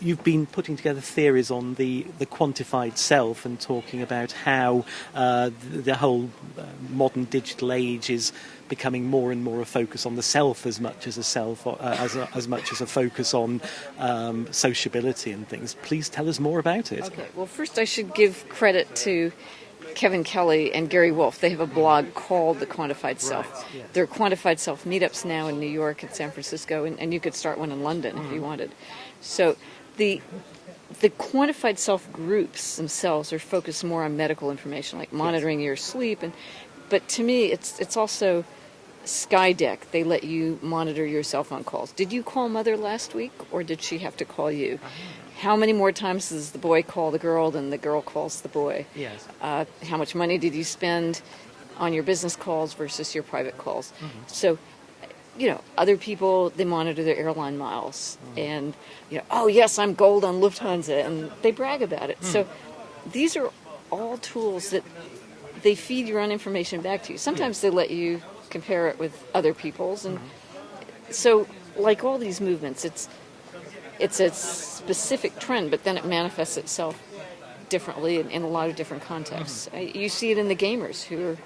you've been putting together theories on the quantified self and talking about how the whole modern digital age is becoming more and more a focus on the self as much as as much as a focus on sociability and things. Please tell us more about it. Okay, well, first I should give credit to Kevin Kelly and Gary Wolfe. They have a blog called The Quantified Self. Right, yes. There are Quantified Self meetups now in New York and San Francisco, and you could start one in London if you wanted. So the Quantified Self groups themselves are focused more on medical information, like monitoring your sleep. But to me, it's also Skydeck. They let you monitor your cell phone calls. Did you call Mother last week, or did she have to call you? How many more times does the boy call the girl than the girl calls the boy? Yes. How much money did you spend on your business calls versus your private calls? So, other people, they monitor their airline miles. And, oh, yes, I'm gold on Lufthansa. And they brag about it. So these are all tools that they feed your own information back to you. Sometimes they let you compare it with other people's. And so, like all these movements, it's a specific trend, but then it manifests itself differently in a lot of different contexts. You see it in the gamers who are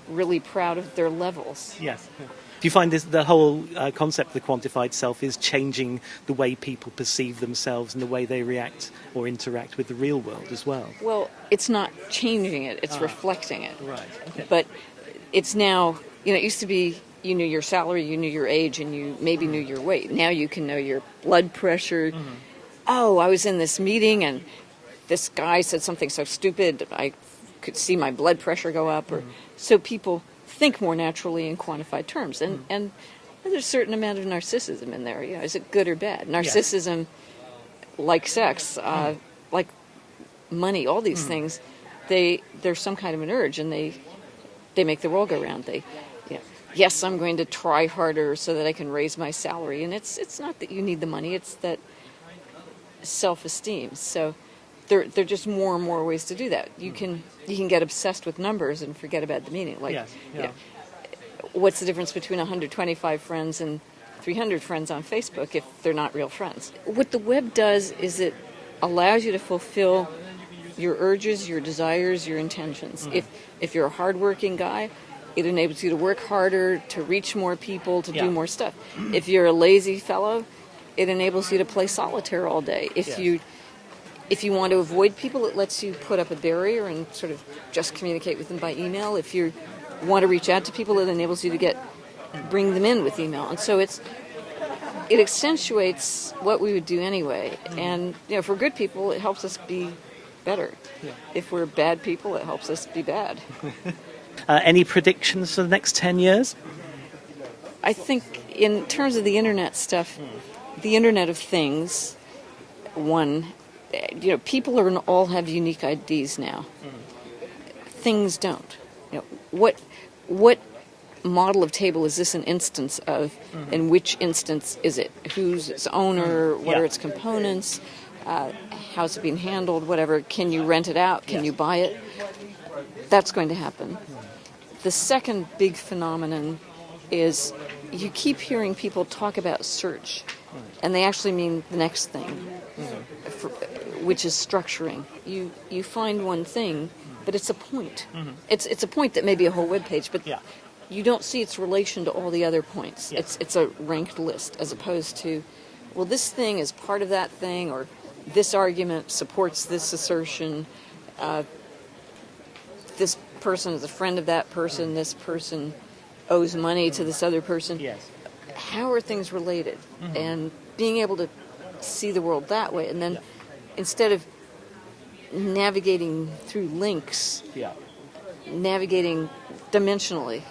really proud of their levels. Yes. Do you find the whole concept of the quantified self is changing the way people perceive themselves and the way they react or interact with the real world as well? Well, it's not changing it, it's reflecting it. Right. Okay. But it's now, it used to be you knew your salary, you knew your age, and you maybe knew your weight. Now you can know your blood pressure. Oh, I was in this meeting and this guy said something so stupid, I could see my blood pressure go up. So people think more naturally in quantified terms. And there's a certain amount of narcissism in there. Is it good or bad? Narcissism, like sex, like money, all these things, there's some kind of an urge, and they make the world go round. Yes, I'm going to try harder so that I can raise my salary. And it's not that you need the money, it's that self-esteem. So there are just more and more ways to do that. You can get obsessed with numbers and forget about the meaning. What's the difference between 125 friends and 300 friends on Facebook if they're not real friends? What the web does is it allows you to fulfill your urges, your desires, your intentions. If you're a hardworking guy, it enables you to work harder, to reach more people, to do more stuff. If you're a lazy fellow, it enables you to play solitaire all day. If you want to avoid people, it lets you put up a barrier and sort of just communicate with them by email. If you want to reach out to people, it enables you to bring them in with email. And so it accentuates what we would do anyway. And for good people, it helps us be better. If we're bad people, it helps us be bad. Any predictions for the next 10 years? I think in terms of the internet stuff, the Internet of Things, people all have unique IDs now. Things don't. What model of table is this an instance of, and which instance is it? Who's its owner? What are its components? How's it being handled? Whatever. Can you rent it out? Can you buy it? That's going to happen. The second big phenomenon is you keep hearing people talk about search, and they actually mean the next thing, which is structuring. You find one thing, but it's a point. It's a point that may be a whole web page, but you don't see its relation to all the other points. It's a ranked list, as opposed to, well, this thing is part of that thing, or this argument supports this assertion. This person is a friend of that person. This person owes money to this other person. How are things related? And being able to see the world that way, and then instead of navigating through links, navigating dimensionally.